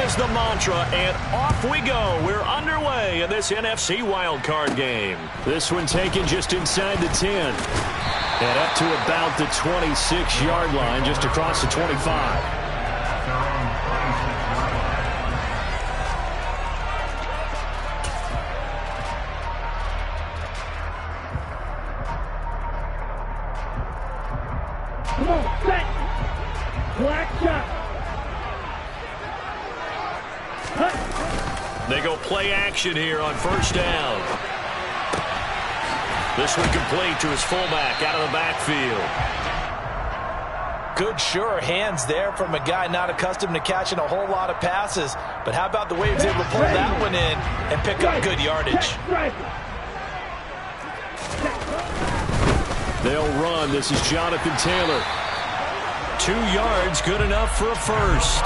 is the mantra, and off we go. We're underway in this NFC wildcard game. This one taken just inside the 10. And up to about the 26-yard line, just across the 25. Come on, set. Black shot. They go play action here on first down. This one complete to his fullback out of the backfield. Good, sure hands there from a guy not accustomed to catching a whole lot of passes. But how about the way he was able to pull that one in and pick up good yardage? They'll run. This is Jonathan Taylor. 2 yards, good enough for a first.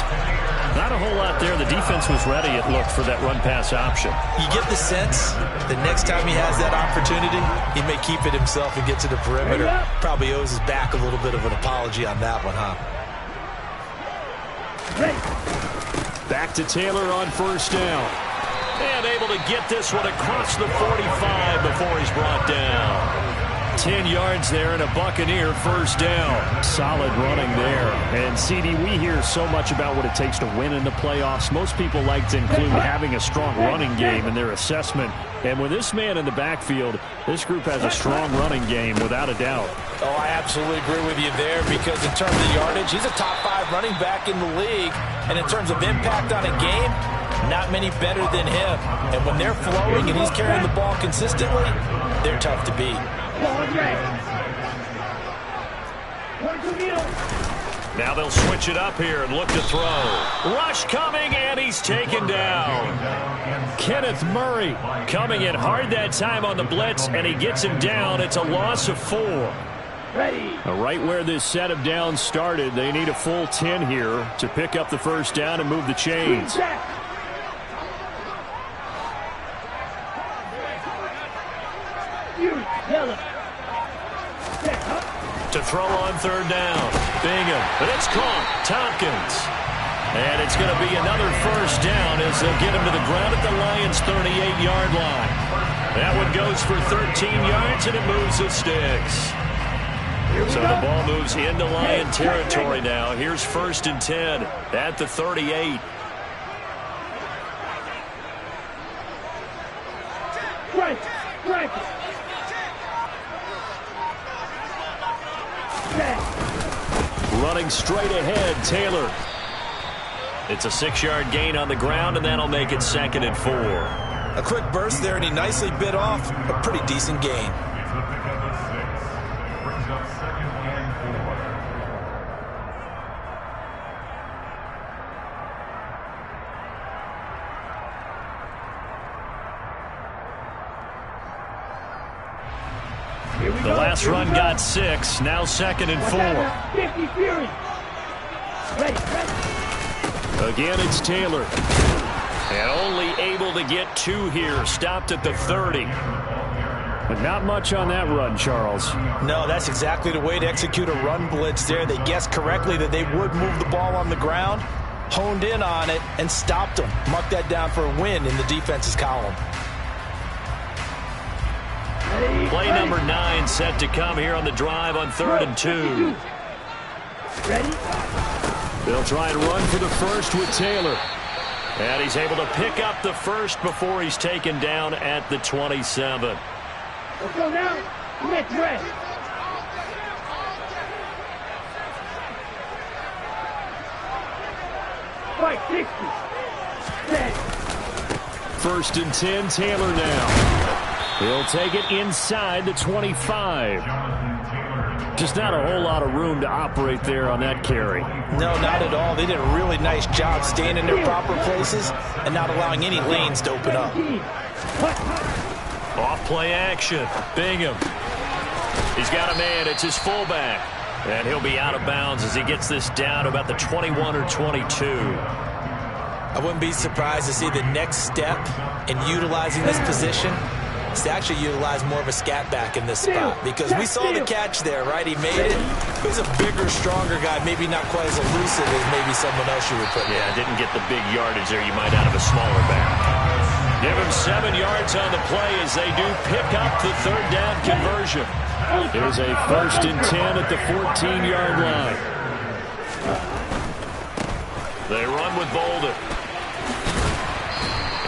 Not a whole lot there. The defense was ready, it looked, for that run-pass option. You get the sense that next time he has that opportunity, he may keep it himself and get to the perimeter. Probably owes his back a little bit of an apology on that one, huh? Back to Taylor on first down. And able to get this one across the 45 before he's brought down. 10 yards there and a Buccaneer first down. Solid running there. And, CD, we hear so much about what it takes to win in the playoffs. Most people like to include having a strong running game in their assessment. And with this man in the backfield, this group has a strong running game without a doubt. Oh, I absolutely agree with you there, because in terms of yardage, he's a top 5 running back in the league. And in terms of impact on a game, not many better than him. And when they're flowing and he's carrying the ball consistently, they're tough to beat. Now they'll switch it up here and look to throw. Rush coming, and he's taken down. Kenneth Murray coming in hard that time on the blitz, and he gets him down. It's a loss of 4. Right where this set of downs started, they need a full 10 here to pick up the first down and move the chains. To throw on third down. Bingham. But it's caught. Tompkins. And it's going to be another first down as they'll get him to the ground at the Lions' 38-yard line. That one goes for 13 yards, and it moves the sticks. So the ball moves into Lion territory now. Here's first and 10 at the 38. Running straight ahead, Taylor. It's a 6-yard gain on the ground, and that'll make it 2nd and 4. A quick burst there, and he nicely bit off a pretty decent gain. The last run got 6, now 2nd and 4. Again, it's Taylor. And only able to get 2 here, stopped at the 30. But not much on that run, Charles. No, that's exactly the way to execute a run blitz there. They guessed correctly that they would move the ball on the ground, honed in on it, and stopped them. Mark that down for a win in the defense's column. Play number 9 set to come here on the drive on 3rd and 2. They'll try and run for the first with Taylor. And he's able to pick up the first before he's taken down at the 27. Let's go now. Next red. Right, 60. First and 10, Taylor now. He'll take it inside the 25. Just not a whole lot of room to operate there on that carry. No, not at all. They did a really nice job staying in their proper places and not allowing any lanes to open up. Off play action. Bingham. He's got a man. It's his fullback. And he'll be out of bounds as he gets this down to about the 21 or 22. I wouldn't be surprised to see the next step in utilizing this position is to actually utilize more of a scat back in this spot, because we saw the catch there, right? He made it, He's a bigger, stronger guy, maybe not quite as elusive as maybe someone else you would put. Yeah, didn't get the big yardage there you might out of a smaller back. Give him 7 yards on the play as they do pick up the third down conversion. Here's a 1st and 10 at the 14-yard line. They run with Bolden.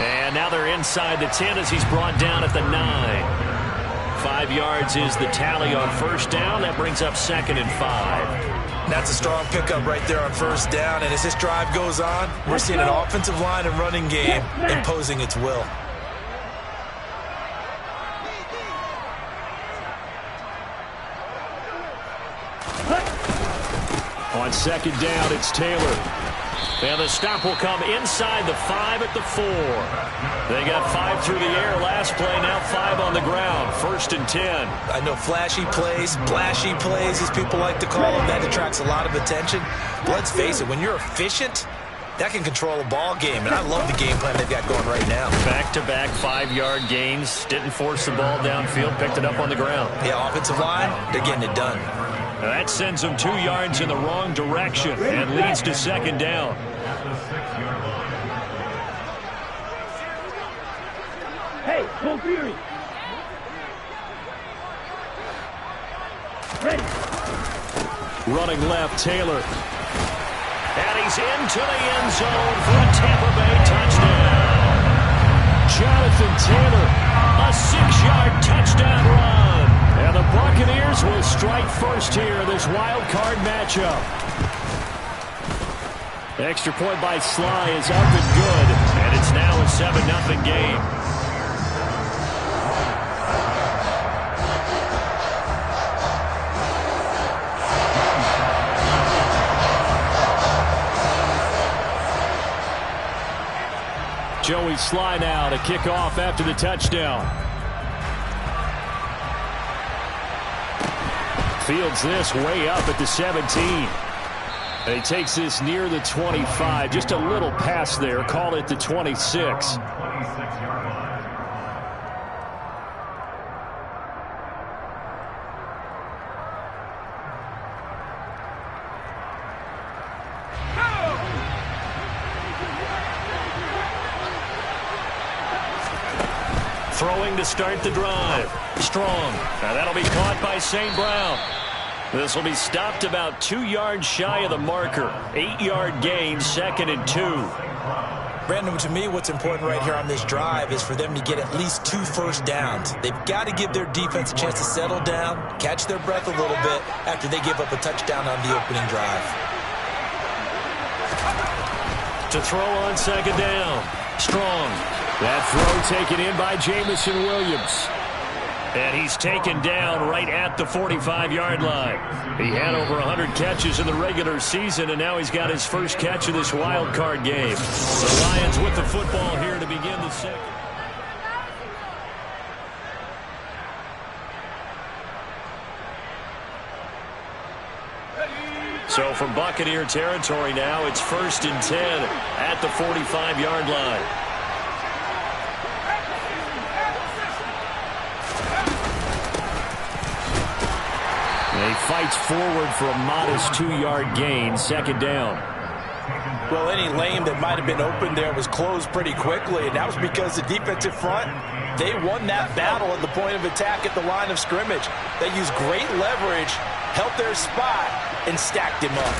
And now they're inside the 10 as he's brought down at the 9. 5 yards is the tally on 1st down. That brings up 2nd and 5. That's a strong pickup right there on 1st down. And as this drive goes on, we're seeing an offensive line and running game imposing its will. On 2nd down, it's Taylor. And the stop will come inside the 5 at the 4. They got 5 through the air last play, now 5 on the ground. 1st and 10. I know flashy plays, splashy plays, as people like to call them, that attracts a lot of attention. But let's face it, when you're efficient, that can control a ball game. And I love the game plan they've got going right now. Back-to-back 5-yard gains. Didn't force the ball downfield, picked it up on the ground. Yeah, offensive line, they're getting it done. That sends them 2 yards in the wrong direction and leads to 2nd down. Hey, go Fury! Ready! Running left, Taylor. And he's into the end zone for a Tampa Bay touchdown. Jonathan Taylor, a 6-yard touchdown run. And the Buccaneers will strike first here in this wild card matchup. The extra point by Sly is up and good. And it's now a 7-0 game. Joey Sly now to kick off after the touchdown. Fields this way up at the 17. And he takes this near the 25. Just a little pass there. Call it the 26. Throwing to start the drive. Strong. Now that'll be caught by St. Brown. This will be stopped about 2 yards shy of the marker. 8-yard gain, 2nd and 2. Brandon, to me, what's important right here on this drive is for them to get at least 2 first downs. They've got to give their defense a chance to settle down, catch their breath a little bit after they give up a touchdown on the opening drive. To throw on 2nd down. Strong. That throw taken in by Jamison Williams. And he's taken down right at the 45-yard line. He had over 100 catches in the regular season, and now he's got his first catch of this wild card game. The Lions with the football here to begin the second. So from Buccaneer territory now, it's 1st and 10 at the 45-yard line. He fights forward for a modest 2-yard gain, 2nd down. Well, any lane that might have been open there was closed pretty quickly, and that was because the defensive front, they won that battle at the point of attack at the line of scrimmage. They used great leverage, held their spot, and stacked him up.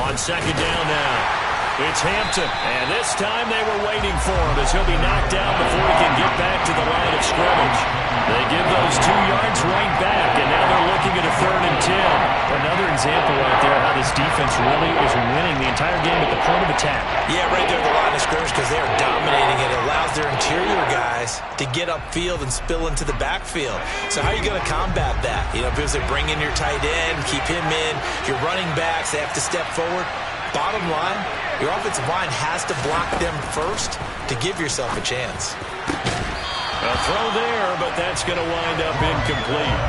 On 2nd down now, it's Hampton, and this time they were waiting for him as he'll be knocked down before he can get back to the line of scrimmage. They give those 2 yards right back, and now they're looking at a 3rd and 10. Another example right there how this defense really is winning the entire game at the point of attack. Yeah, right there at the line of scrimmage because they are dominating it. It allows their interior guys to get upfield and spill into the backfield. So how are you going to combat that? You know, because they bring in your tight end, keep him in. Your running backs, they have to step forward. Bottom line, your offensive line has to block them first to give yourself a chance. A throw there, but that's going to wind up incomplete.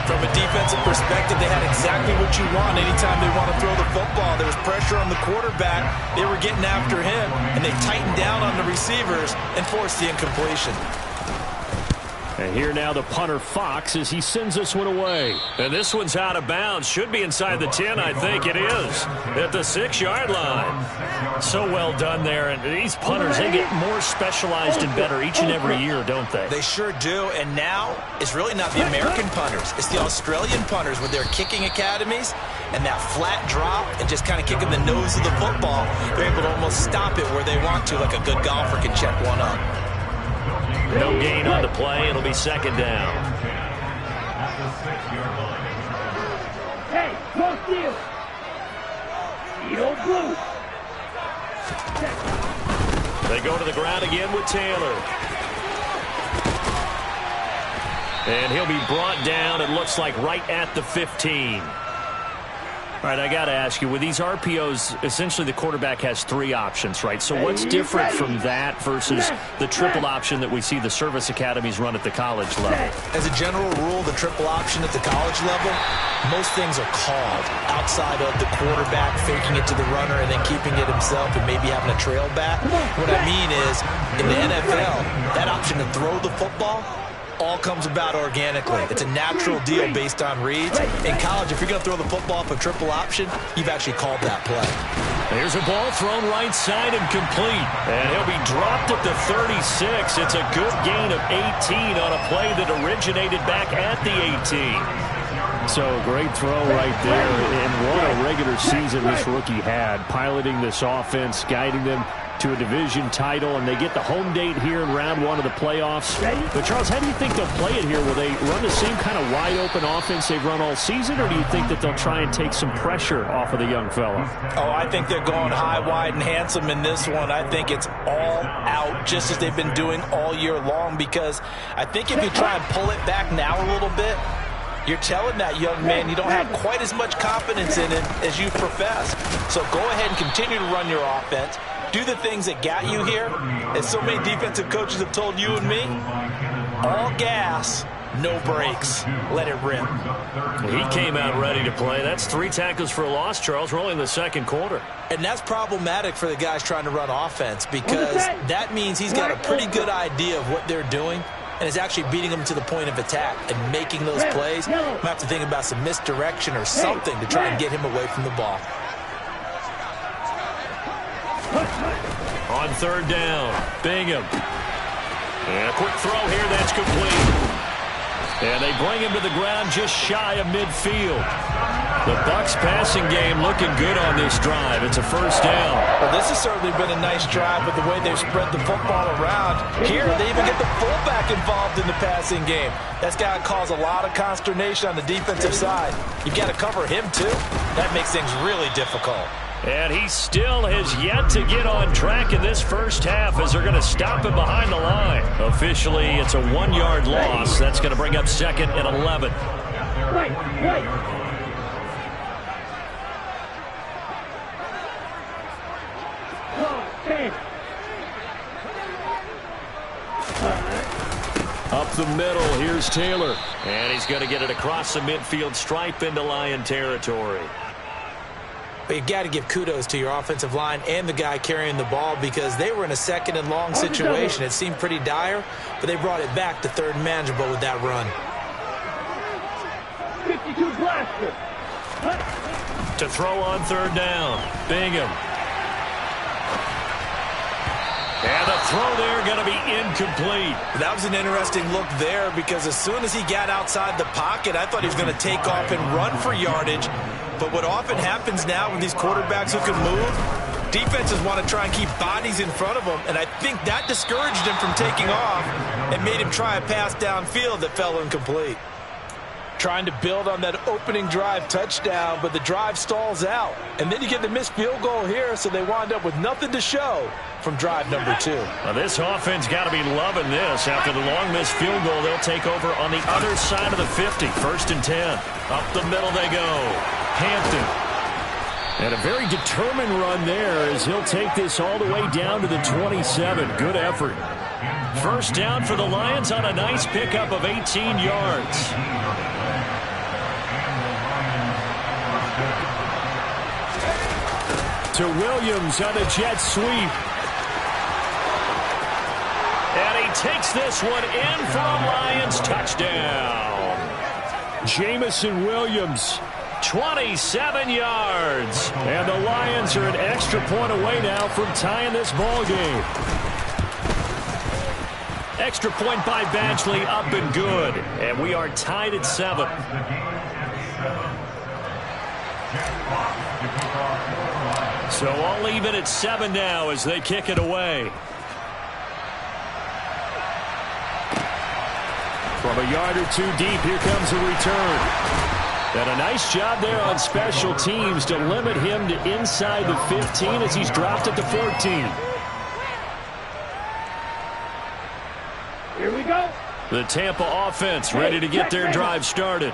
From a defensive perspective, they had exactly what you want anytime they want to throw the football. There was pressure on the quarterback. They were getting after him, and they tightened down on the receivers and forced the incompletion. And here now the punter Fox as he sends this one away. And this one's out of bounds. Should be inside the 10, I think it is. At the 6-yard line. So well done there. And these punters, they get more specialized and better each and every year, don't they? They sure do. And now it's really not the American punters. It's the Australian punters with their kicking academies and that flat drop and just kind of kicking the nose of the football. They're able to almost stop it where they want to, like a good golfer can check one up. No gain on the play. It'll be second down. Hey, go steal. Eagle blue. They go to the ground again with Taylor. And he'll be brought down, it looks like, right at the 15. All right, I got to ask you, with these RPOs, essentially the quarterback has 3 options, right? So what's different from that versus the triple option that we see the service academies run at the college level? As a general rule, the triple option at the college level, most things are called outside of the quarterback faking it to the runner and then keeping it himself and maybe having a trail back. What I mean is, in the NFL, that option to throw the football all comes about organically. It's a natural deal based on reads. In college, if you're going to throw the football up a triple option, you've actually called that play. There's a ball thrown right side and complete. And he'll be dropped at the 36. It's a good gain of 18 on a play that originated back at the 18. So great throw right there. And what a regular season this rookie had, piloting this offense, guiding them to a division title, and they get the home date here in round 1 of the playoffs. But, Charles, how do you think they'll play it here? Will they run the same kind of wide-open offense they've run all season, or do you think that they'll try and take some pressure off of the young fella? Oh, I think they're going high, wide, and handsome in this one. I think it's all out, just as they've been doing all year long, because I think if you try and pull it back now a little bit, you're telling that young man you don't have quite as much confidence in it as you profess. So go ahead and continue to run your offense. Do the things that got you here. As so many defensive coaches have told you and me, all gas, no brakes. Let it rip. He came out ready to play. That's 3 tackles for a loss, Charles. We're only in the second quarter. And that's problematic for the guys trying to run offense, because that means he's got a pretty good idea of what they're doing and is actually beating them to the point of attack and making those plays. You might have to think about some misdirection or something to try and get him away from the ball. On third down, Bingham. And a quick throw here, that's complete. And they bring him to the ground just shy of midfield. The Bucs passing game looking good on this drive. It's a first down. Well, this has certainly been a nice drive with the way they've spread the football around. Here, they even get the fullback involved in the passing game. That's got to cause a lot of consternation on the defensive side. You've got to cover him, too. That makes things really difficult. And he still has yet to get on track in this first half as they're going to stop him behind the line. Officially, it's a 1-yard loss. That's going to bring up second and 11. Up the middle, here's Taylor. And he's going to get it across the midfield stripe into Lion territory. But you've got to give kudos to your offensive line and the guy carrying the ball, because they were in a second and long situation. It seemed pretty dire, but they brought it back to third and manageable with that run. 52 blaster. To throw on third down, Bingham. And the throw there going to be incomplete. That was an interesting look there, because as soon as he got outside the pocket, I thought he was going to take off and run for yardage. But what often happens now with these quarterbacks who can move, defenses want to try and keep bodies in front of them, and I think that discouraged him from taking off and made him try a pass downfield that fell incomplete. Trying to build on that opening drive touchdown, but the drive stalls out. And then you get the missed field goal here, so they wind up with nothing to show from drive number 2. Now this offense got to be loving this. After the long missed field goal, they'll take over on the other side of the 50. First and 10. Up the middle they go. Hampton. And a very determined run there as he'll take this all the way down to the 27. Good effort. First down for the Lions on a nice pickup of 18 yards. To Williams on a jet sweep. And he takes this one in for a Lions touchdown. Jamison Williams, 27 yards. And the Lions are an extra point away now from tying this ball game. Extra point by Badgley, up and good. And we are tied at 7. So all even at 7 now as they kick it away. From a yard or two deep, here comes a return. And a nice job there on special teams to limit him to inside the 15 as he's dropped it to 14. Here we go. The Tampa offense ready to get their drive started.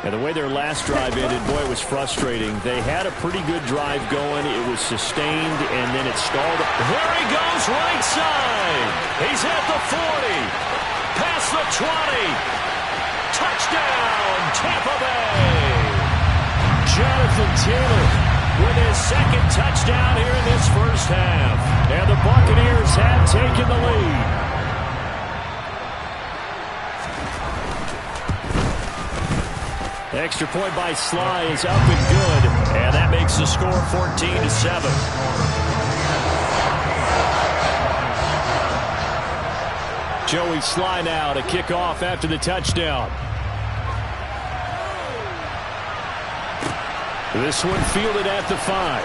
And the way their last drive ended, boy, it was frustrating. They had a pretty good drive going. It was sustained, and then it stalled. There he goes, right side. He's at the 40. Past the 20. Touchdown, Tampa Bay. Jonathan Taylor with his second touchdown here in this first half. And the Buccaneers have taken the lead. Extra point by Sly is up and good, and that makes the score 14-7. Joey Sly now to kick off after the touchdown. This one fielded at the 5.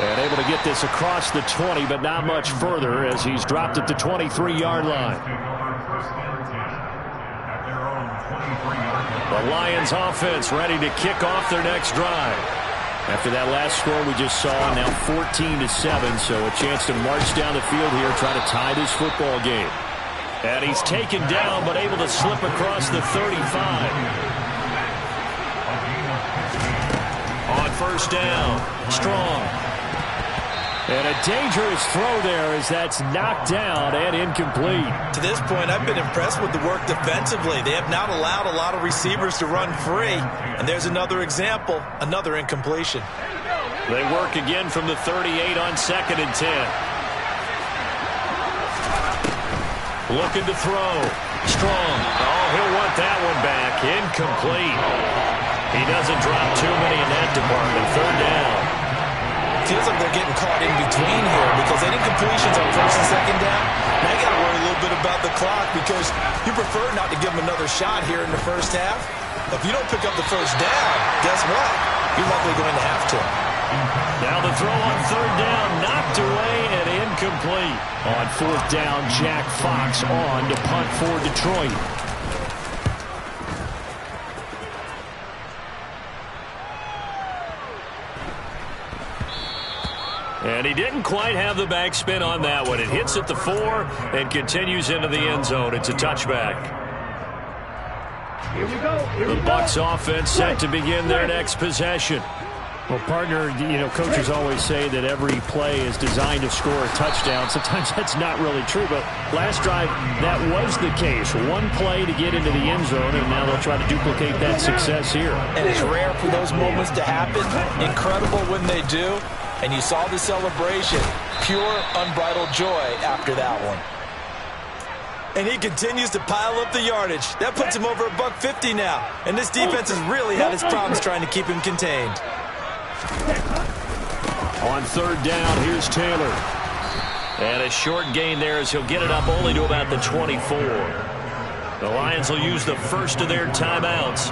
And able to get this across the 20, but not much further as he's dropped at the 23-yard line. The Lions offense ready to kick off their next drive. After that last score we just saw, now 14-7, so a chance to march down the field here, try to tie this football game. And he's taken down, but able to slip across the 35. On first down, Strong. And a dangerous throw there as that's knocked down and incomplete. To this point, I've been impressed with the work defensively. They have not allowed a lot of receivers to run free. And there's another example, another incompletion. They work again from the 38 on 2nd and 10. Looking to throw. Strong. Oh, he'll want that one back. Incomplete. He doesn't drop too many in that department. 3rd down. Feels like they're getting caught in between here because any completions on 1st and 2nd down, now you got to worry a little bit about the clock because you prefer not to give them another shot here in the first half. If you don't pick up the 1st down, guess what? You're likely going to have to. Now the throw on 3rd down, knocked away and incomplete. On 4th down, Jack Fox on to punt for Detroit. And he didn't quite have the backspin on that one. It hits at the 4 and continues into the end zone. It's a touchback. Here we go. Here we the Bucs offense set to begin their next possession. Well, partner, you know, coaches always say that every play is designed to score a touchdown. Sometimes that's not really true, but last drive, that was the case. One play to get into the end zone, and now they'll try to duplicate that success here. And it's rare for those moments to happen. Incredible when they do. And you saw the celebration. Pure, unbridled joy after that one. And he continues to pile up the yardage. That puts him over $150 now. And this defense has really had its problems trying to keep him contained. On 3rd down, here's Taylor. And a short gain there as he'll get it up only to about the 24. The Lions will use the first of their timeouts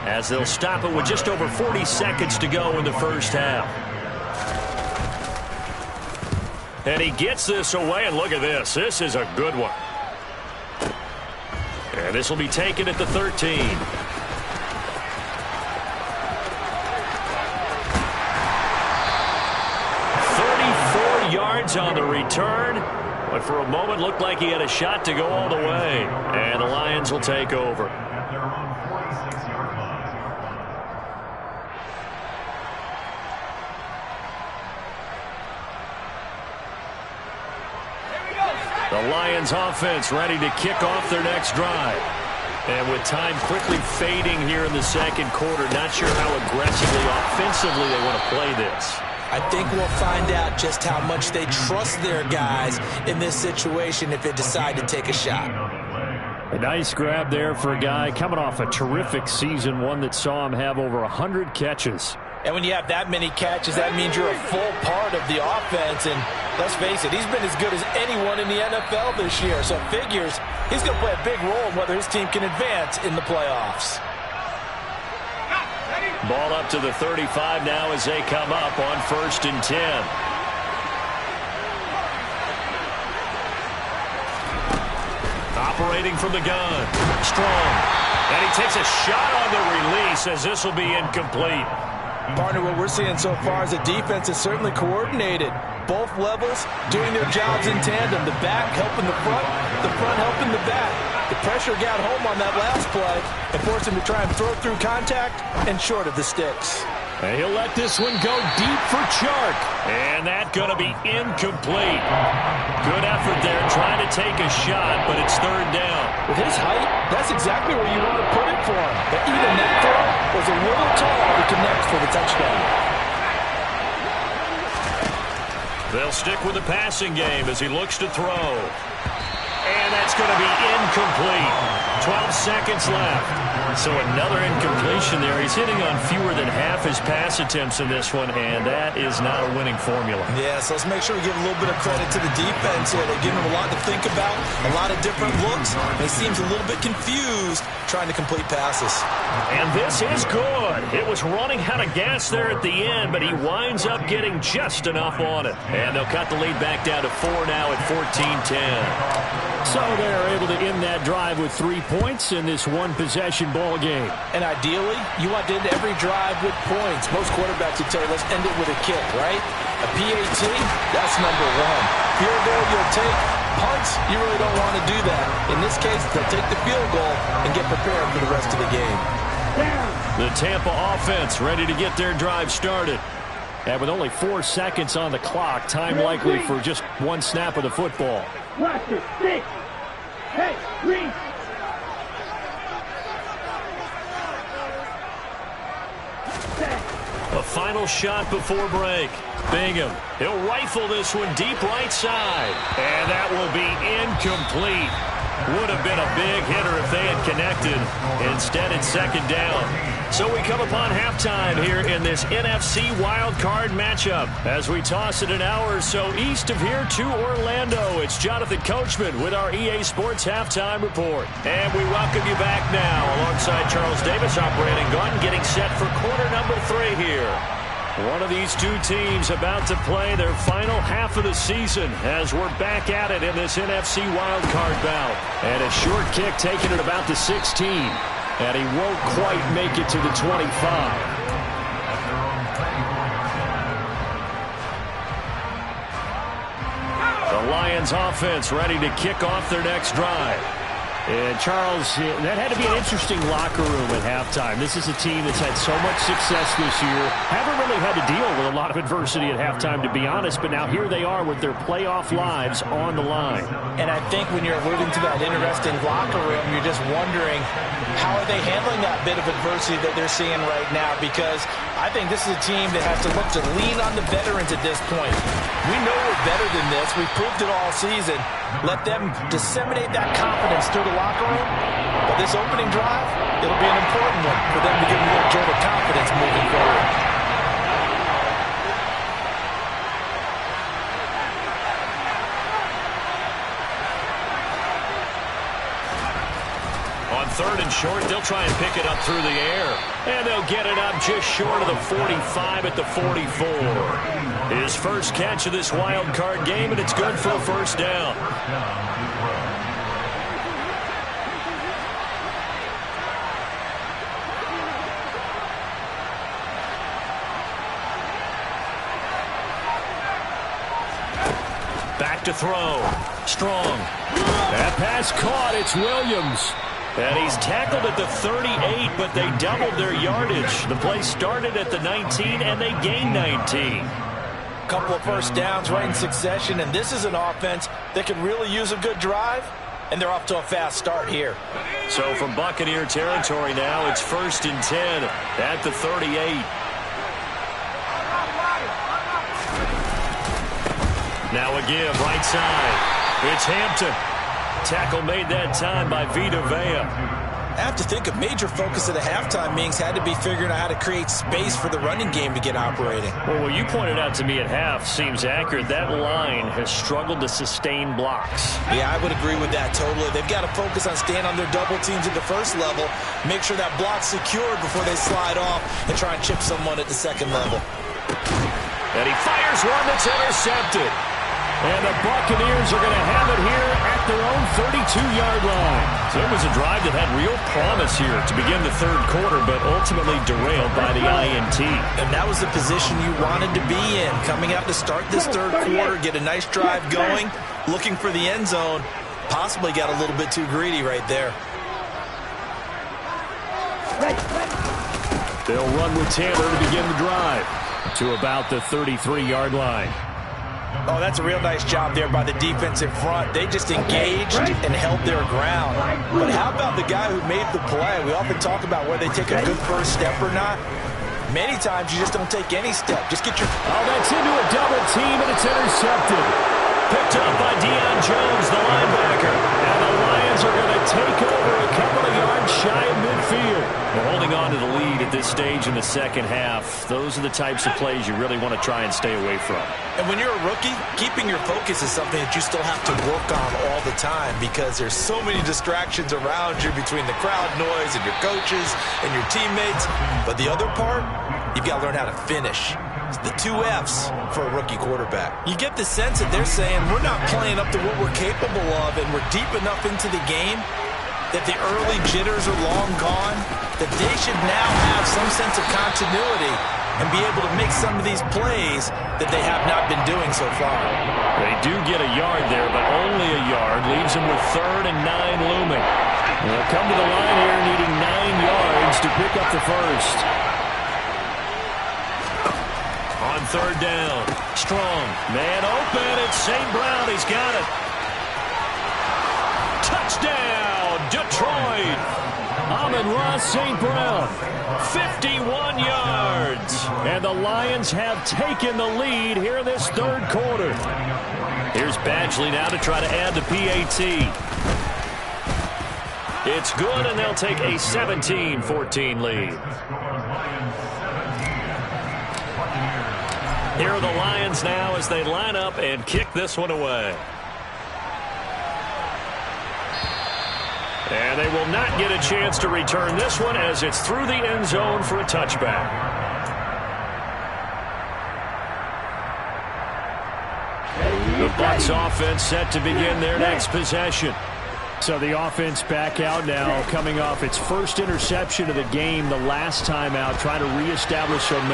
as they'll stop it with just over 40 seconds to go in the first half. And he gets this away, and look at this. This is a good one. And this will be taken at the 13. 34 yards on the return, but for a moment looked like he had a shot to go all the way. And the Lions will take over. The Lions offense ready to kick off their next drive. And with time quickly fading here in the second quarter, not sure how aggressively, offensively they want to play this. I think we'll find out just how much they trust their guys in this situation if they decide to take a shot. A nice grab there for a guy coming off a terrific season, one that saw him have over 100 catches. And when you have that many catches, that means you're a full part of the offense. And let's face it, he's been as good as anyone in the NFL this year. So it figures he's going to play a big role in whether his team can advance in the playoffs. Ball up to the 35 now as they come up on 1st and 10. Operating from the gun. Strong. And he takes a shot on the release as this will be incomplete. Partner, what we're seeing so far is the defense is certainly coordinated. Both levels doing their jobs in tandem. The back helping the front helping the back. The pressure got home on that last play and forced him to try and throw through contact and short of the sticks. And he'll let this one go deep for Chark. And that's going to be incomplete. Good effort there trying to take a shot, but it's 3rd down. With his height, that's exactly where you want to put it for him. But even that throw was a little tall to connect for the touchdown. They'll stick with the passing game as he looks to throw. And that's going to be incomplete. 12 seconds left. So another incompletion there. He's hitting on fewer than half his pass attempts in this one, and that is not a winning formula. Yeah, so let's make sure we give a little bit of credit to the defense here. They're giving him a lot to think about, a lot of different looks, and he seems a little bit confused trying to complete passes. And this is good. It was running out of gas there at the end, but he winds up getting just enough on it. And they'll cut the lead back down to 4 now at 14-10. So they're able to end that drive with 3 points in this one-possession ball game. And ideally, you want to end every drive with points. Most quarterbacks would tell you, let's end it with a kick, right? A PAT, that's number 1. Field goal, you'll take. Punts, you really don't want to do that. In this case, they'll take the field goal and get prepared for the rest of the game. The Tampa offense ready to get their drive started. And with only 4 seconds on the clock, time likely for just one snap of the football. Watch it, 6. Hey, Reese. A final shot before break. Bingham. He'll rifle this one deep right side. And that will be incomplete. Would have been a big hitter if they had connected. Instead, it's 2nd down. So we come upon halftime here in this NFC wildcard matchup. As we toss it an hour or so east of here to Orlando, it's Jonathan Coachman with our EA Sports Halftime Report. And we welcome you back now alongside Charles Davis, operating gun, getting set for quarter number 3 here. One of these two teams about to play their final half of the season as we're back at it in this NFC wildcard bout. And a short kick taken at about the 16. And he won't quite make it to the 25. The Lions offense ready to kick off their next drive. And Charles, that had to be an interesting locker room at halftime. This is a team that's had so much success this year. Haven't really had to deal with a lot of adversity at halftime, to be honest. But now here they are with their playoff lives on the line. And I think when you're alluding to that interesting locker room, you're just wondering how are they handling that bit of adversity that they're seeing right now? Because I think this is a team that has to look to lean on the veterans at this point. We know we're better than this. We've proved it all season. Let them disseminate that confidence through the locker room. But this opening drive, it'll be an important one for them to give them a little jolt of confidence moving forward. On 3rd and short, they'll try and pick it up through the air. And they'll get it up just short of the 45 at the 44. His first catch of this wild card game, and it's good for a 1st down. Back to throw. Strong. That pass caught. It's Williams. And he's tackled at the 38, but they doubled their yardage. The play started at the 19, and they gained 19. Couple of 1st downs right in succession, and this is an offense that could really use a good drive, and they're off to a fast start here. So from Buccaneer territory now, it's 1st and 10 at the 38. Now a give, right side. It's Hampton. Tackle made that time by Vita Vea. I have to think a major focus of the halftime meetings had to be figuring out how to create space for the running game to get operating. Well, what you pointed out to me at half seems accurate. That line has struggled to sustain blocks. Yeah, I would agree with that totally. They've got to focus on staying on their double teams at the first level, make sure that block's secured before they slide off and try and chip someone at the second level. And he fires one that's intercepted. And the Buccaneers are going to have it here at their own 32-yard line. So it was a drive that had real promise here to begin the third quarter, but ultimately derailed by the INT. And that was the position you wanted to be in. Coming out to start this third quarter, get a nice drive going, looking for the end zone. Possibly got a little bit too greedy right there. They'll run with Taylor to begin the drive to about the 33-yard line. Oh, that's a real nice job there by the defense in front. They just engaged and held their ground. But how about the guy who made the play? We often talk about whether they take a good first step or not. Many times you just don't take any step. Just get your... Oh, that's into a double team, and it's intercepted. Picked up by Deion Jones, the linebacker. And the Lions are going to take over a couple of yards shy of midfield. We're holding on to the lead at this stage in the second half. Those are the types of plays you really want to try and stay away from. And when you're a rookie, keeping your focus is something that you still have to work on all the time because there's so many distractions around you between the crowd noise and your coaches and your teammates. But the other part, you've got to learn how to finish. It's the 2 F's for a rookie quarterback. You get the sense that they're saying we're not playing up to what we're capable of and we're deep enough into the game that the early jitters are long gone, that they should now have some sense of continuity and be able to make some of these plays that they have not been doing so far. They do get a yard there, but only a yard. Leaves them with 3rd and 9 looming. They'll come to the line here needing 9 yards to pick up the first. On 3rd down, Strong, man open, it's St. Brown, he's got it. Touchdown, Detroit. Amon-Ra St. Brown, 51 yards. And the Lions have taken the lead here in this third quarter. Here's Badgley now to try to add the PAT. It's good, and they'll take a 17-14 lead. Here are the Lions now as they line up and kick this one away. And they will not get a chance to return this one as it's through the end zone for a touchback. The Bucs offense set to begin their next possession. So the offense back out now, coming off its first interception of the game the last time out, trying to reestablish some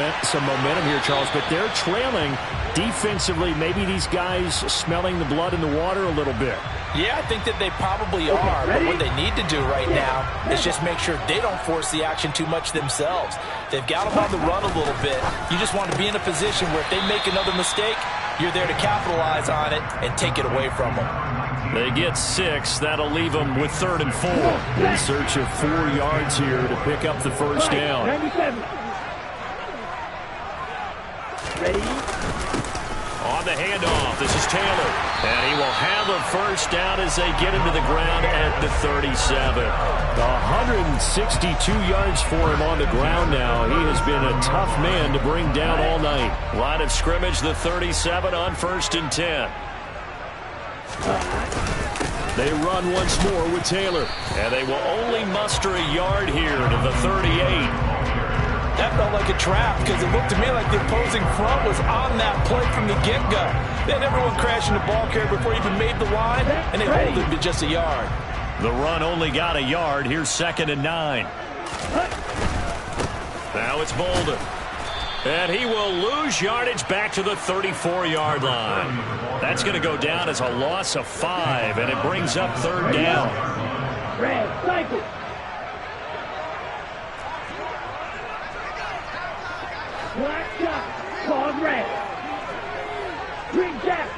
momentum here, Charles. But they're trailing defensively. Maybe these guys smelling the blood in the water a little bit. Yeah, I think that they probably are. But what they need to do right now is just make sure they don't force the action too much themselves. They've got them on the run a little bit. You just want to be in a position where if they make another mistake, you're there to capitalize on it and take it away from them. They get 6. That'll leave them with 3rd and 4. In search of 4 yards here to pick up the first down. 97. Ready? On the handoff, this is Taylor. And he will have a first down as they get into the ground at the 37. 162 yards for him on the ground now. He has been a tough man to bring down all night. Line of scrimmage, the 37 on 1st and 10. They run once more with Taylor, and they will only muster a yard here to the 38. That felt like a trap because it looked to me like the opposing front was on that play from the get-go. They had everyone crashing the ball carrier before he even made the line, and they hold him to just a yard. The run only got a yard. Here's 2nd and 9. Now it's Bolden. And he will lose yardage back to the 34-yard line. That's going to go down as a loss of 5, and it brings up 3rd down. Red, cycle. Black shot, called red. Green jack.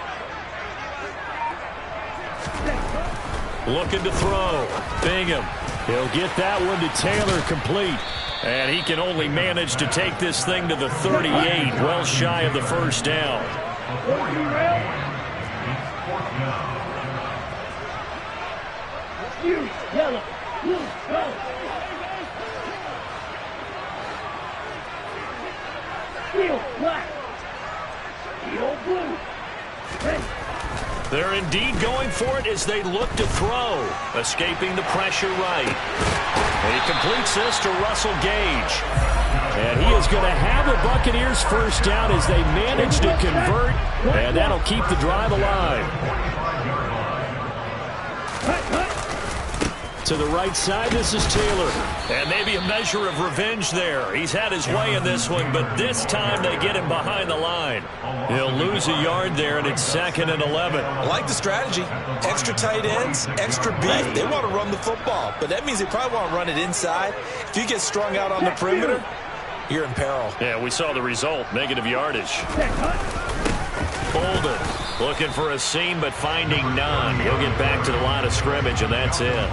Looking to throw. Bingham. He'll get that one to Taylor, complete. And he can only manage to take this thing to the 38, well shy of the first down. You, yellow, blue, go. Steel, black. Steel, blue. Ready. They're indeed going for it as they look to throw. Escaping the pressure right. And he completes this to Russell Gage. And he is going to have the Buccaneers first down as they manage to convert. And that'll keep the drive alive. To the right side, this is Taylor. And maybe a measure of revenge there. He's had his way in this one, but this time they get him behind the line. He'll lose a yard there, and it's 2nd and 11. I like the strategy. Extra tight ends, extra beef. They want to run the football, but that means they probably want to run it inside. If you get strung out on the perimeter, you're in peril. Yeah, we saw the result. Negative yardage. Bolden looking for a seam, but finding none. He'll get back to the line of scrimmage, and that's it.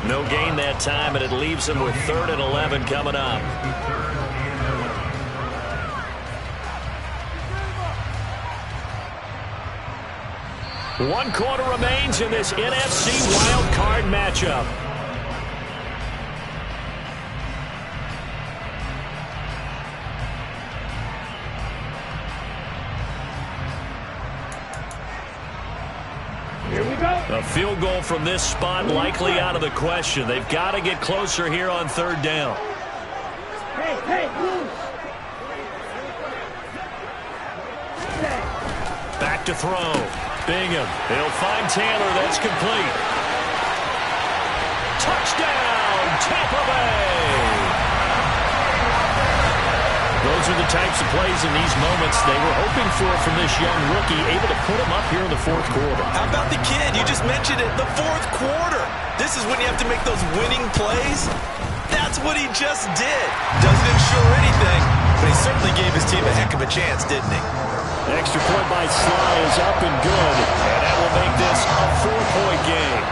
No gain that time, and it leaves him with 3rd and 11 coming up. One quarter remains in this NFC wild card matchup. Here we go. A field goal from this spot likely out of the question. They've got to get closer here on 3rd down. Hey, loose. Back to throw. Bingham. He'll find Taylor. That's complete. Touchdown, Tampa Bay. Those are the types of plays in these moments they were hoping for from this young rookie, able to put him up here in the 4th quarter. How about the kid? You just mentioned it, the 4th quarter. This is when you have to make those winning plays. That's what he just did. Doesn't ensure anything, but he certainly gave his team a heck of a chance, didn't he? Extra point by Sly is up and good, and that will make this a 4-point game.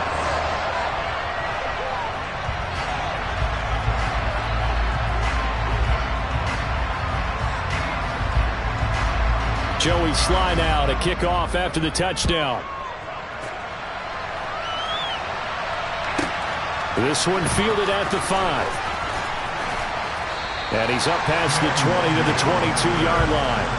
Joey Sly now to kick off after the touchdown. This one fielded at the 5. And he's up past the 20 to the 22-yard line.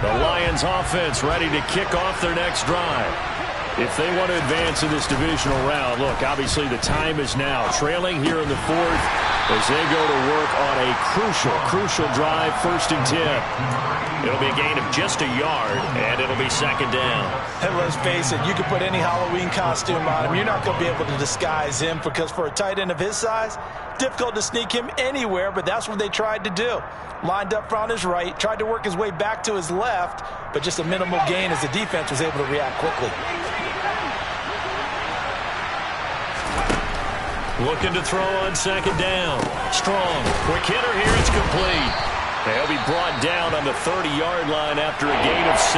The Lions offense ready to kick off their next drive. If they want to advance in this divisional round, look, obviously the time is now. Trailing here in the 4th as they go to work on a crucial drive, 1st and 10. It'll be a gain of just a yard, and it'll be 2nd down. And let's face it, you can put any Halloween costume on him. You're not going to be able to disguise him because for a tight end of his size, difficult to sneak him anywhere, but that's what they tried to do. Lined up on his right, tried to work his way back to his left, but just a minimal gain as the defense was able to react quickly. Looking to throw on 2nd down. Strong. Quick hitter here. It's complete. They'll be brought down on the 30-yard line after a gain of 6.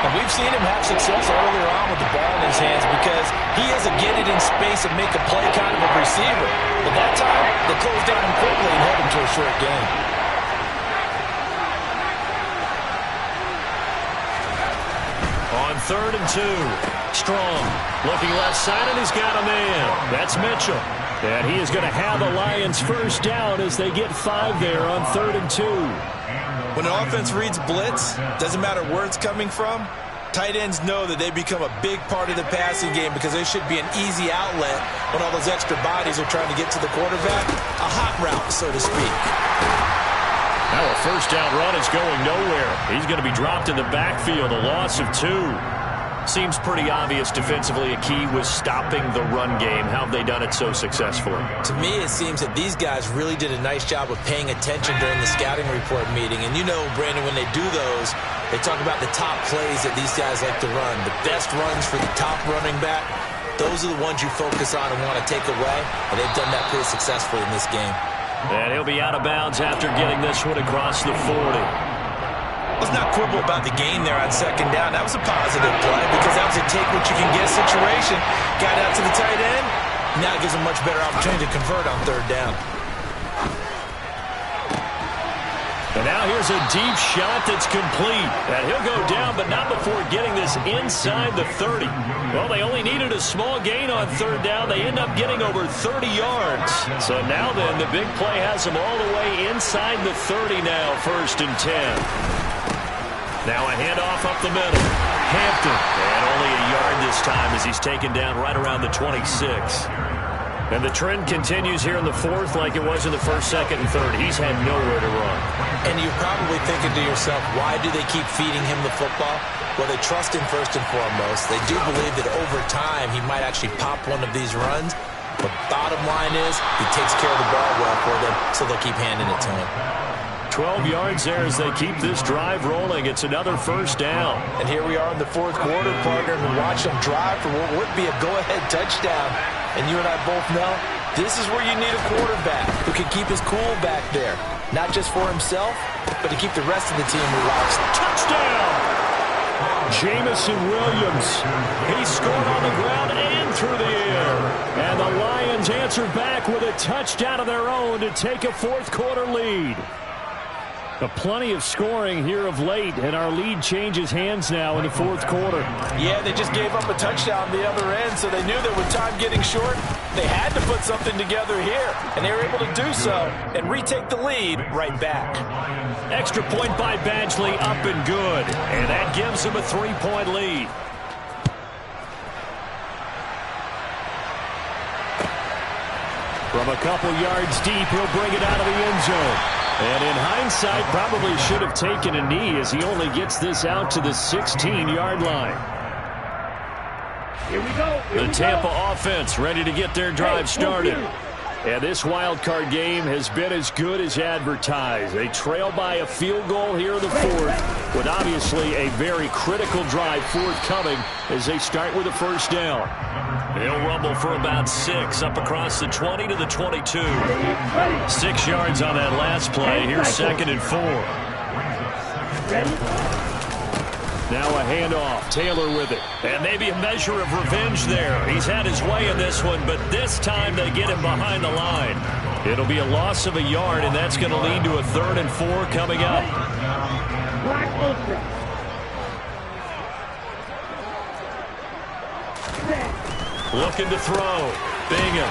And we've seen him have success earlier on with the ball in his hands because he is a get it in space and make a play kind of a receiver. But that time, they closed down him quickly and held him to a short gain. On 3rd and 2. Strong. Looking left side, and he's got a man. That's Mitchell. And he is going to have the Lions first down as they get 5 there on 3rd and 2. When an offense reads blitz, doesn't matter where it's coming from, tight ends know that they become a big part of the passing game because they should be an easy outlet when all those extra bodies are trying to get to the quarterback. A hot route, so to speak. Now a first down run is going nowhere. He's going to be dropped in the backfield, a loss of 2. Seems pretty obvious defensively a key was stopping the run game. How have they done it so successfully? To me, it seems that these guys really did a nice job of paying attention during the scouting report meeting. And you know, Brandon, when they do those, they talk about the top plays that these guys like to run. The best runs for the top running back, those are the ones you focus on and want to take away. And they've done that pretty successfully in this game. And he'll be out of bounds after getting this one across the 40. Let's not quibble about the gain there on 2nd down. That was a positive play because that was a take-what-you-can-get situation. Got out to the tight end, Now it gives them much better opportunity to convert on third down. And now here's a deep shot that's complete. And he'll go down, but not before getting this inside the 30. Well, they only needed a small gain on third down. They end up getting over 30 yards. So now then, the big play has them all the way inside the 30 now, 1st and 10. Now a handoff up the middle. Hampton. And only a yard this time as he's taken down right around the 26. And the trend continues here in the 4th like it was in the 1st, 2nd, and 3rd. He's had nowhere to run. And you're probably thinking to yourself, why do they keep feeding him the football? Well, they trust him first and foremost. They do believe that over time he might actually pop one of these runs. But bottom line is he takes care of the ball well for them, so they'll keep handing it to him. 12 yards there as they keep this drive rolling. It's another 1st down. And here we are in the 4th quarter, partner, and watch them drive for what would be a go-ahead touchdown. And you and I both know this is where you need a quarterback who can keep his cool back there. Not just for himself, but to keep the rest of the team relaxed. Touchdown! Jamison Williams. He scored on the ground and through the air. And the Lions answer back with a touchdown of their own to take a 4th quarter lead. Plenty of scoring here of late, and our lead changes hands now in the 4th quarter. Yeah, they just gave up a touchdown the other end, so they knew that with time getting short, they had to put something together here, and they were able to do so and retake the lead right back. Extra point by Badgley, up and good, and that gives them a 3-point lead. From a couple yards deep, he'll bring it out of the end zone. And in hindsight, probably should have taken a knee as he only gets this out to the 16-yard line. Here we go. The Tampa offense ready to get their drive started. And this wild card game has been as good as advertised. They trail by a field goal here in the 4th, with obviously a very critical drive forthcoming as they start with a 1st down. He'll rumble for about 6 up across the 20 to the 22. 6 yards on that last play. Here's 2nd and 4. Now a handoff. Taylor with it. And maybe a measure of revenge there. He's had his way in this one, but this time they get him behind the line. It'll be a loss of a yard, and that's going to lead to a 3rd and 4 coming up. Looking to throw. Bingham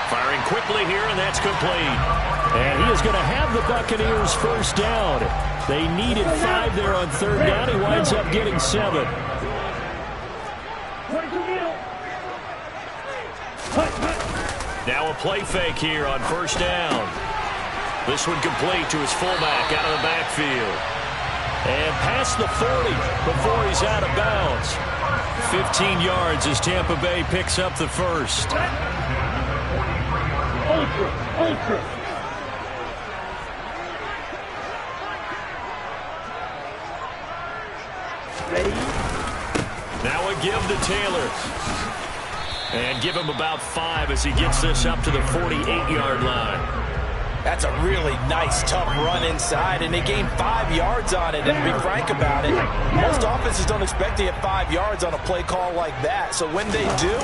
firing quickly here, and that's complete. And he is going to have the Buccaneers 1st down. They needed 5 there on 3rd down. He winds up getting 7. Now a play fake here on 1st down. This one complete to his fullback out of the backfield. And past the 40 before he's out of bounds. 15 yards as Tampa Bay picks up the 1st. Ultra. Ready? Now a give to Taylor. And give him about 5 as he gets this up to the 48-yard line. That's a really nice, tough run inside, and they gained 5 yards on it. And to be frank about it, most offenses don't expect to get 5 yards on a play call like that. So when they do,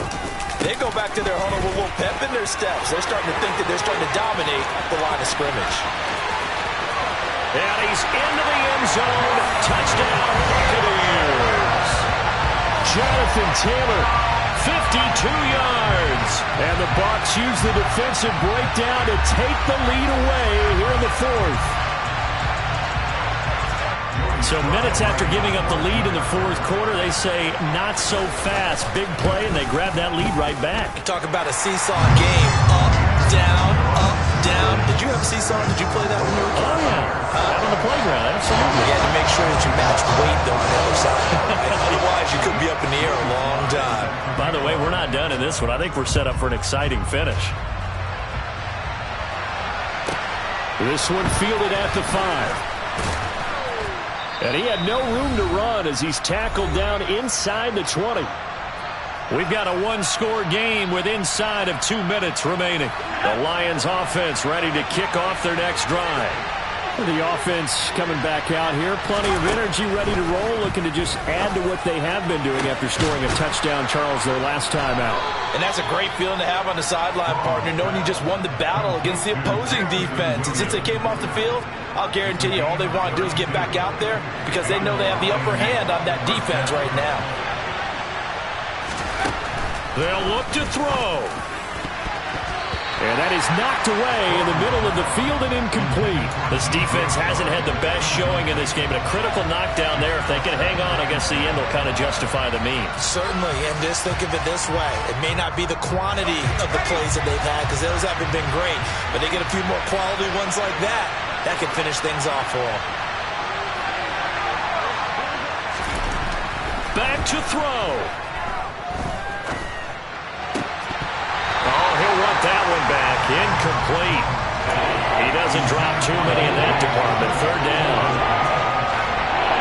they go back to their huddle with a little pep in their steps. They're starting to think that they're starting to dominate the line of scrimmage. And he's into the end zone. Touchdown, Buccaneers. Jonathan Taylor, 52 yards. And the Bucs use the defensive breakdown to take the lead away here in the 4th. So minutes after giving up the lead in the 4th quarter, they say not so fast. Big play, and they grab that lead right back. Talk about a seesaw game. Up, down, up, down. Did you have seesaw? Did you play that when you were a kid? Oh, yeah. Out on the playground, absolutely. You had to make sure that you matched weight, though, on the other side. Otherwise, you could be up in the air a long time. By the way, we're not done in this one. I think we're set up for an exciting finish. This one fielded at the 5. And he had no room to run as he's tackled down inside the 20. We've got a one-score game with inside of 2 minutes remaining. The Lions offense ready to kick off their next drive. The offense coming back out here. Plenty of energy, ready to roll, looking to just add to what they have been doing after scoring a touchdown, Charles, their last time out. And that's a great feeling to have on the sideline, partner, knowing you just won the battle against the opposing defense. And since they came off the field, I'll guarantee you all they want to do is get back out there because they know they have the upper hand on that defense right now. They'll look to throw. And that is knocked away in the middle of the field and incomplete. This defense hasn't had the best showing in this game, but a critical knockdown there. If they can hang on, I guess the end will kind of justify the means. Certainly, and just think of it this way. It may not be the quantity of the plays that they've had because those haven't been great, but they get a few more quality ones like that. That could finish things off for them. Back to throw. He'll want that one back. Incomplete. He doesn't drop too many in that department. Third down.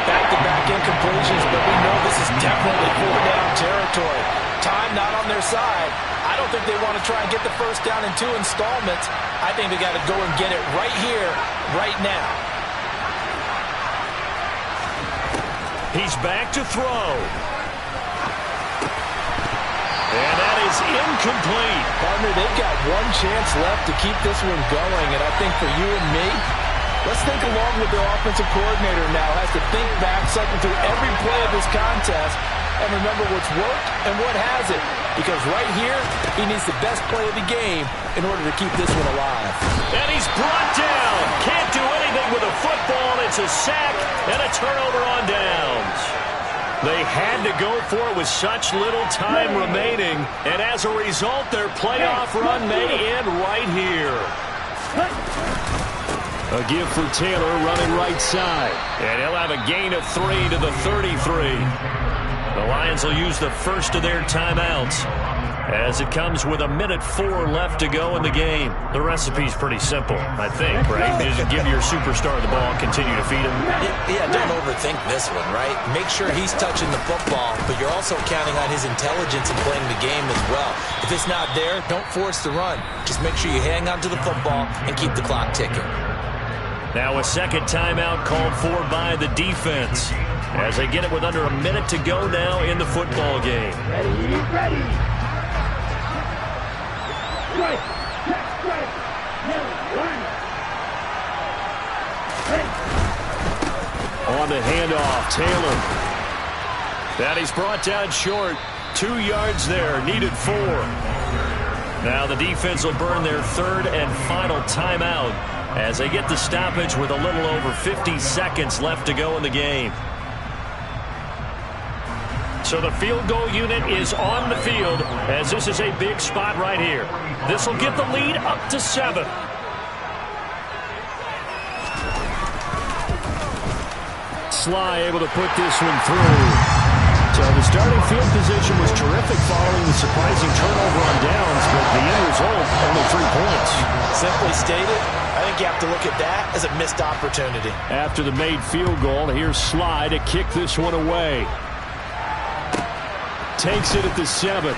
Back-to-back incompletions, but we know this is definitely fourth-down territory. Time not on their side. I don't think they want to try and get the first down in 2 installments. I think they got to go and get it right here, right now. He's back to throw. And that is incomplete. Partner, they've got one chance left to keep this one going, and I think for you and me, let's think along with the offensive coordinator now. Has to think back, cycle through every play of this contest, and remember what's worked and what hasn't. Because right here, he needs the best play of the game in order to keep this one alive. And he's brought down. Can't do anything with a football. It's a sack and a turnover on downs. They had to go for it with such little time remaining, and as a result, their playoff run may end right here. A give for Taylor running right side, and he'll have a gain of 3 to the 33. The Lions will use the first of their timeouts as it comes with 1:04 left to go in the game. The recipe's pretty simple, I think, right? You just give your superstar the ball, continue to feed him. Yeah, don't overthink this one, right? Make sure he's touching the football, but you're also counting on his intelligence in playing the game as well. If it's not there, don't force the run. Just make sure you hang on to the football and keep the clock ticking. Now a second timeout called for by the defense as they get it with under a minute to go now in the football game. Ready. On the handoff, Taylor. That he's brought down short. 2 yards there, needed 4. Now the defense will burn their third and final timeout as they get the stoppage with a little over 50 seconds left to go in the game. So the field goal unit is on the field as this is a big spot right here. This will get the lead up to 7. Sly able to put this one through. So the starting field position was terrific following the surprising turnover on downs, but the end result, only 3 points. Simply stated, I think you have to look at that as a missed opportunity. After the made field goal, here's Sly to kick this one away. Takes it at the 7.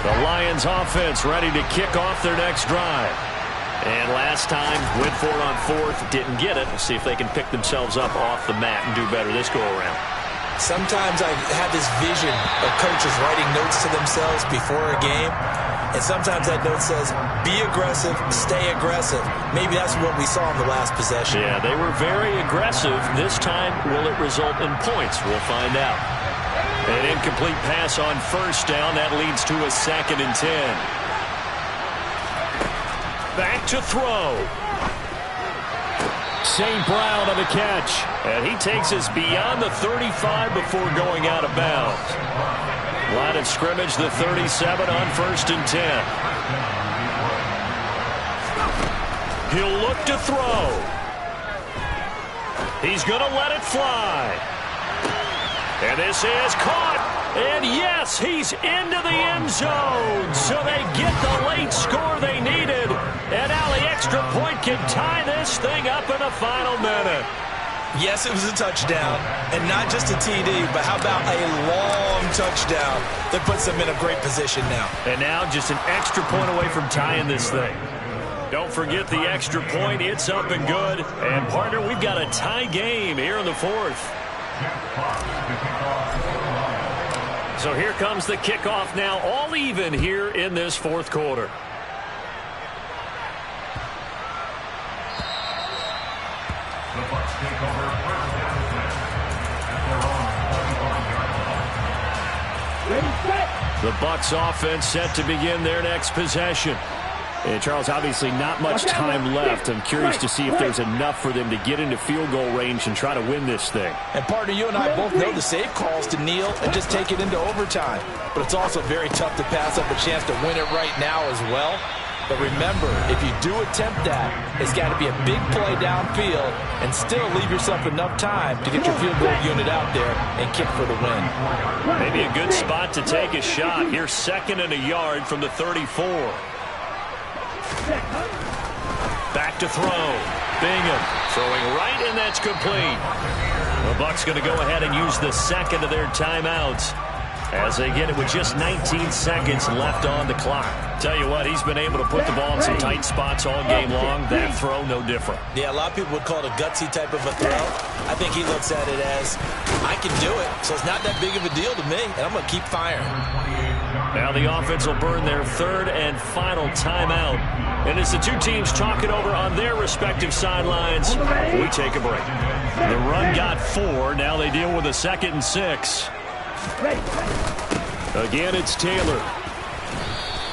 The Lions offense ready to kick off their next drive. And last time, went for it on 4th, didn't get it. We'll see if they can pick themselves up off the mat and do better this go-around. Sometimes I have this vision of coaches writing notes to themselves before a game, and sometimes that note says, be aggressive, stay aggressive. Maybe that's what we saw in the last possession. Yeah, they were very aggressive. This time, will it result in points? We'll find out. An incomplete pass on first down. That leads to a 2nd and 10. Back to throw. St. Brown on the catch. And he takes us beyond the 35 before going out of bounds. Line of scrimmage, the 37 on 1st and 10. He'll look to throw. He's going to let it fly. And this is caught. And yes, he's into the end zone. So they get the late score they needed. And now the extra point can tie this thing up in the final minute. Yes, it was a touchdown, and not just a TD, but how about a long touchdown that puts them in a great position now. And now just an extra point away from tying this thing. Don't forget the extra point. It's up and good. And, partner, we've got a tie game here in the fourth. So here comes the kickoff now, all even here in this fourth quarter. The Bucs offense set to begin their next possession. And Charles, obviously not much time left. I'm curious to see if there's enough for them to get into field goal range and try to win this thing. And partner, you and I both know the safe calls to kneel and just take it into overtime. But it's also very tough to pass up a chance to win it right now as well. But remember, if you do attempt that, it's got to be a big play downfield and still leave yourself enough time to get your field goal unit out there and kick for the win. Maybe a good spot to take a shot. Here's 2nd and a yard from the 34. Back to throw. Bingham throwing right, and that's complete. The Bucs going to go ahead and use the second of their timeouts as they get it with just 19 seconds left on the clock. Tell you what, he's been able to put the ball in some tight spots all game long. That throw, no different. Yeah, a lot of people would call it a gutsy type of a throw. I think he looks at it as, I can do it, so it's not that big of a deal to me, and I'm going to keep firing. Now the offense will burn their 3rd and final timeout. And as the two teams talk it over on their respective sidelines, we take a break. The run got 4. Now they deal with a 2nd and 6. Again, it's Taylor.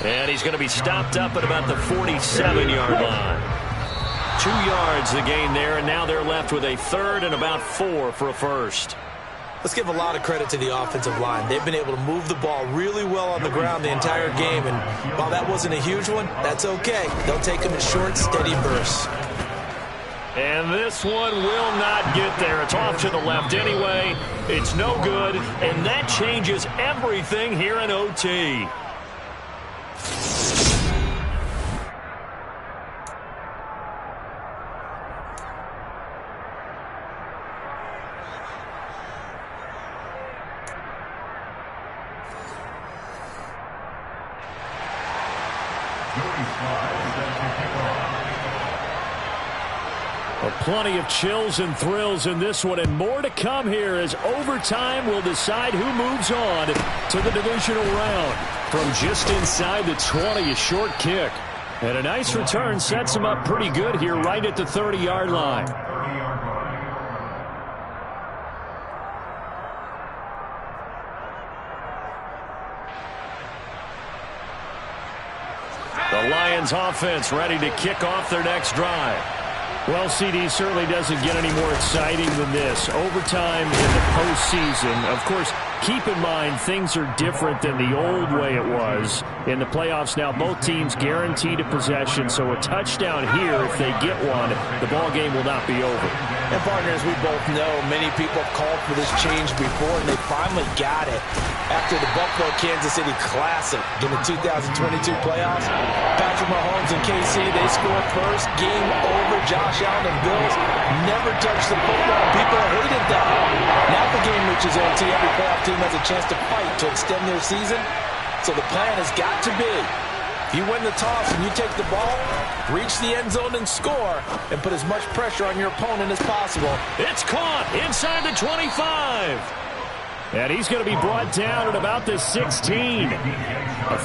And he's going to be stopped up at about the 47-yard line. 2 yards the gain there, and now they're left with a 3rd and about 4 for a first. Let's give a lot of credit to the offensive line. They've been able to move the ball really well on the ground the entire game, and while that wasn't a huge one, that's okay. They'll take them in short, steady bursts. And this one will not get there. It's off to the left anyway. It's no good, and that changes everything here in OT. Plenty of chills and thrills in this one, and more to come here as overtime will decide who moves on to the divisional round. From just inside the 20, a short kick. And a nice return sets him up pretty good here right at the 30-yard line. The Lions offense ready to kick off their next drive. Well, CD certainly doesn't get any more exciting than this. Overtime in the postseason. Of course, keep in mind things are different than the old way it was. In the playoffs now, both teams guaranteed a possession, so a touchdown here, if they get one, the ball game will not be over. And partners, we both know many people have called for this change before, and they finally got it after the Buffalo-Kansas City Classic in the 2022 playoffs. Patrick Mahomes and KC, they scored first. Game over. Josh Allen and Bills never touched the football. People hated that. Now the game reaches OT. Every playoff team has a chance to fight to extend their season. So the plan has got to be, if you win the toss and you take the ball, reach the end zone and score, and put as much pressure on your opponent as possible. It's caught inside the 25. And he's going to be brought down at about the 16.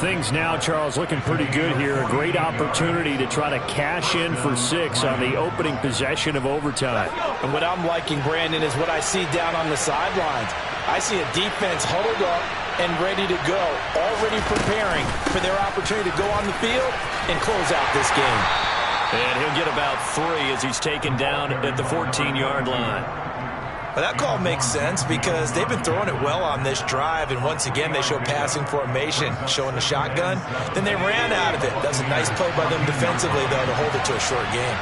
Things now, Charles, looking pretty good here. A great opportunity to try to cash in for 6 on the opening possession of overtime. And what I'm liking, Brandon, is what I see down on the sidelines. I see a defense huddled up and ready to go, already preparing for their opportunity to go on the field and close out this game. And he'll get about 3 as he's taken down at the 14-yard line. Well, that call makes sense because they've been throwing it well on this drive, and once again they show passing formation, showing the shotgun. Then they ran out of it. That's a nice play by them defensively, though, to hold it to a short game.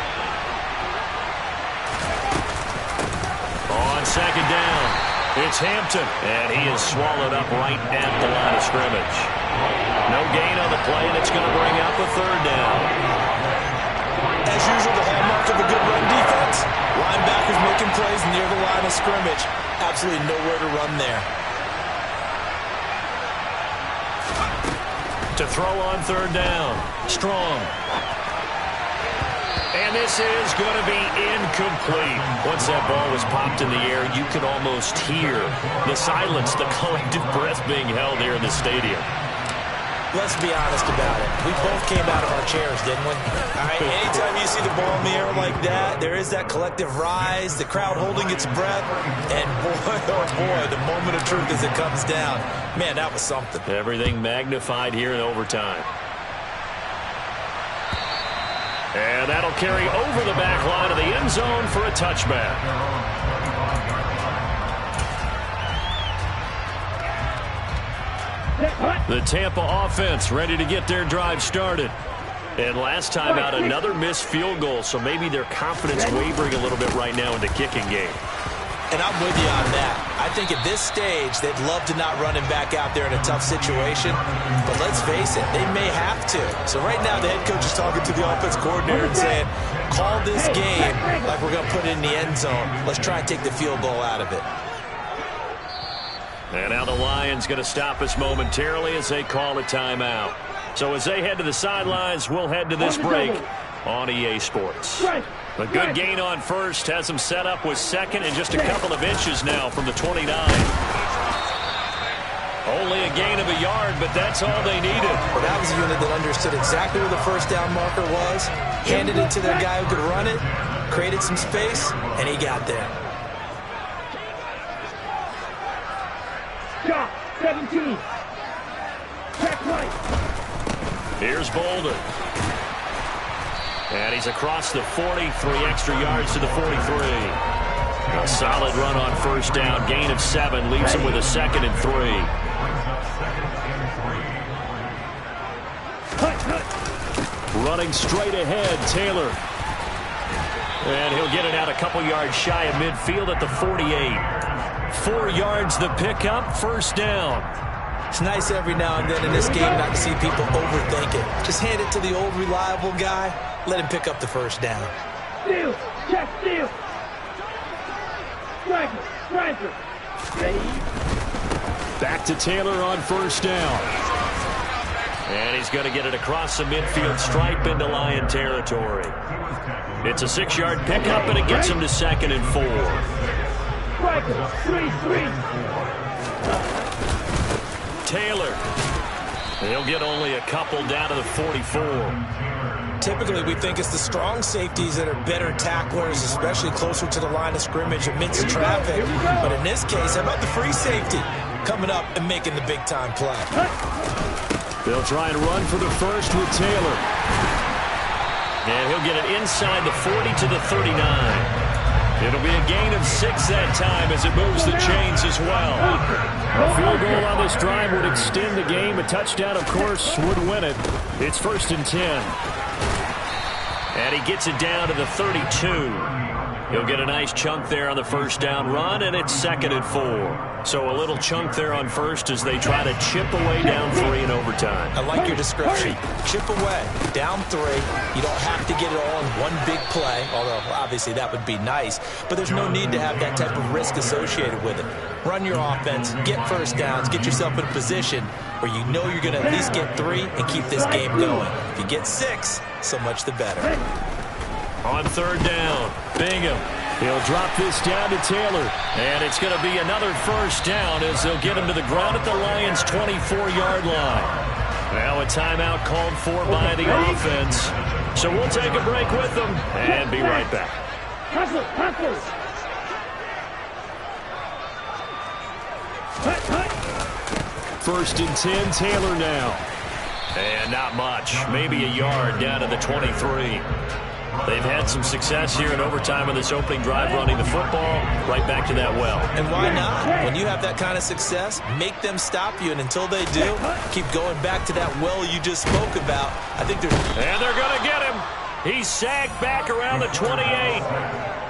On second down, it's Hampton, and he is swallowed up right at the line of scrimmage. No gain on the play, and it's going to bring up a 3rd down. As as usual, the hallmark of a good run defense. Linebackers making plays near the line of scrimmage. Absolutely nowhere to run there. To throw on third down. Strong. And this is going to be incomplete. Once that ball was popped in the air, you could almost hear the silence, the collective breath being held here in the stadium. Let's be honest about it. We both came out of our chairs, didn't we? All right, anytime you see the ball in the air like that, there is that collective rise, the crowd holding its breath, and boy, oh boy, the moment of truth as it comes down. Man, that was something. Everything magnified here in overtime. And that'll carry over the back line of the end zone for a touchback. The Tampa offense ready to get their drive started. And last time out, another missed field goal, so maybe their confidence wavering a little bit right now in the kicking game. And I'm with you on that. I think at this stage, they'd love to not run him back out there in a tough situation. But let's face it, they may have to. So right now, the head coach is talking to the offense coordinator and saying, call this game like we're going to put it in the end zone. Let's try and take the field goal out of it. And now the Lions going to stop us momentarily as they call a timeout. So as they head to the sidelines, we'll head to this break on EA Sports. A good gain on first has them set up with second and just a couple of inches now from the 29. Only a gain of a yard, but that's all they needed. Well, that was a unit that understood exactly where the first down marker was, handed it to their guy who could run it, created some space, and he got there. Shot 17. Check right. Here's Bolden. And he's across the 40, 3 extra yards to the 43. A solid run on first down, gain of 7, leaves him with a second and 3. Running straight ahead, Taylor. And he'll get it out a couple yards shy of midfield at the 48. 4 yards the pickup, first down. It's nice every now and then in this game not to see people overthink it. Just hand it to the old reliable guy. Let him pick up the first down. Steal. Check steal. Striker. Back to Taylor on first down. And he's going to get it across the midfield stripe into Lion territory. It's a 6-yard pickup, and it gets him to second and 4. Striker. 3. Taylor. He'll get only a couple down to the 44. Typically, we think it's the strong safeties that are better tacklers, especially closer to the line of scrimmage amidst traffic. But in this case, how about the free safety coming up and making the big-time play? They'll try and run for the first with Taylor. And he'll get it inside the 40 to the 39. It'll be a gain of 6 that time as it moves the chains as well. A field goal on this drive would extend the game. A touchdown, of course, would win it. It's 1st and 10. And he gets it down to the 32. He'll get a nice chunk there on the first down run, and it's 2nd and 4. So a little chunk there on first as they try to chip away down 3 in overtime. I like your description. Chip away, down 3. You don't have to get it all in one big play, although obviously that would be nice. But there's no need to have that type of risk associated with it. Run your offense, get first downs, get yourself in a position where you know you're going to at least get 3 and keep this game going. If you get 6, so much the better. On third down, Bingham. He'll drop this down to Taylor. And it's going to be another first down as they'll get him to the ground at the Lions' 24-yard line. Now a timeout called for by the offense. So we'll take a break with them and be right back. Hustle. 1st and 10, Taylor now. And not much, maybe a yard down to the 23. They've had some success here in overtime in this opening drive running the football. Right back to that well. And why not? When you have that kind of success, make them stop you. And until they do, keep going back to that well you just spoke about. I think they're... And they're going to get him. He's sacked back around the 28.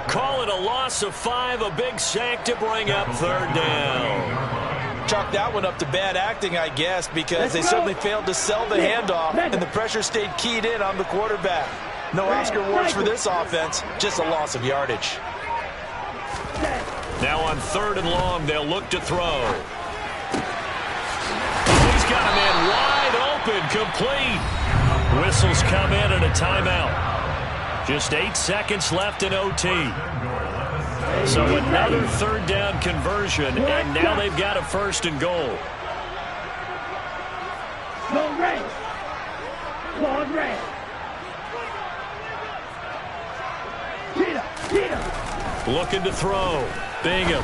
Call it a loss of 5, a big sack to bring up third down. Chalk that one up to bad acting, I guess, because they certainly failed to sell the handoff, and the pressure stayed keyed in on the quarterback. No Oscar awards for this offense, just a loss of yardage. Now on 3rd and long, they'll look to throw. He's got a man wide open, complete. Whistles come in and a timeout. Just 8 seconds left in OT. So another 3rd down conversion, and now they've got a 1st and goal. Go red. Claude red. Cheetah. Looking to throw. Bingham.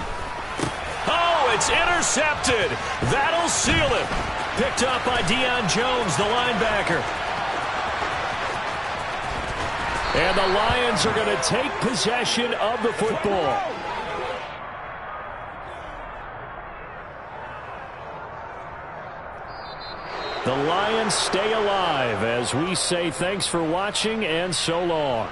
Oh, it's intercepted. That'll seal it. Picked up by Deion Jones, the linebacker. And the Lions are going to take possession of the football. The Lions stay alive as we say thanks for watching and so long.